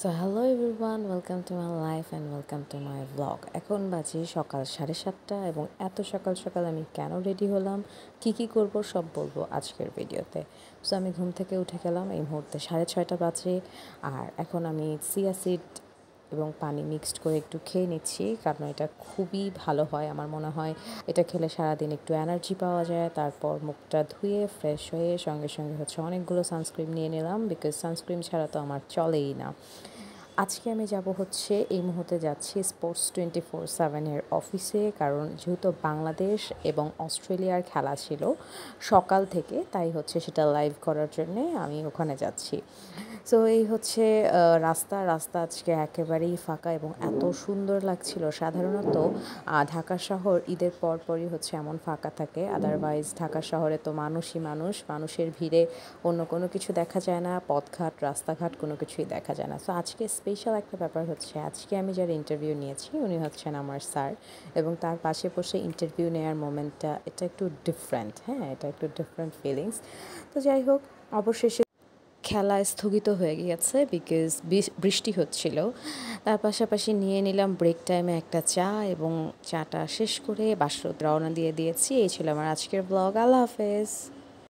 So hello everyone, welcome to my life and welcome to my blog. এখন বাজে সকাল 7:30 এবং এত সকাল সকাল আমি কেন রেডি হলাম, কি করব সব বলবো আজকের ভিডিওতে। সো আমি ঘুম থেকে উঠে গেলাম, এই মুহূর্তে 6:30 বাজে। আর এখন আমি চিয়া সিড এবং পানি মিক্সড করে একটু খেয়ে নিচ্ছি, কারণ এটা খুবই ভালো হয়। আমার মনে হয় এটা খেলে সারাদিন একটু এনার্জি পাওয়া যায়। তারপর মুখটা ধুয়ে ফ্রেশ হয়ে সঙ্গে সঙ্গে অনেকগুলো সানস্ক্রিন নিয়ে নিলাম, বিকজ সানস্ক্রিন ছাড়া তো আমার চলেই না। আজকে আমি যাব এই মুহূর্তে যাচ্ছি স্পোর্টস 24/7 অফিসে, কারণ যেহেতু বাংলাদেশ এবং অস্ট্রেলিয়ার খেলা ছিল সকাল থেকে, তাই সেটা লাইভ করার জন্যে আমি ওখানে যাচ্ছি। সো এই রাস্তা রাস্তা আজকে একেবারেই ফাঁকা এবং এত সুন্দর লাগছিল। সাধারণত ঢাকা শহর ঈদের পরপরই এমন ফাঁকা থাকে, আদারওয়াইজ ঢাকা শহরে তো মানুষই মানুষ, মানুষের ভিড়ে অন্য কোনো কিছু দেখা যায় না, পথঘাট রাস্তাঘাট কোনো কিছুই দেখা যায় না। সো আজকে স্পেশাল একটা ব্যাপার আজকে আমি যার ইন্টারভিউ নিয়েছি উনি আমার স্যার, এবং তার পাশে বসে ইন্টারভিউ নেওয়ার মোমেন্টটা এটা একটু ডিফারেন্ট। হ্যাঁ, এটা একটু ডিফারেন্ট ফিলিংস। তো যাই হোক, অবশেষে খেলা স্থগিত হয়ে গিয়েছে বিকজ বৃষ্টি হচ্ছিল। তার পাশাপাশি নিয়ে নিলাম ব্রেক টাইমে একটা চা, এবং চাটা শেষ করে বাসরত রওনা দিয়ে দিয়েছি। এই ছিল আমার আজকের ব্লগ। আল্লাহ হাফেজ।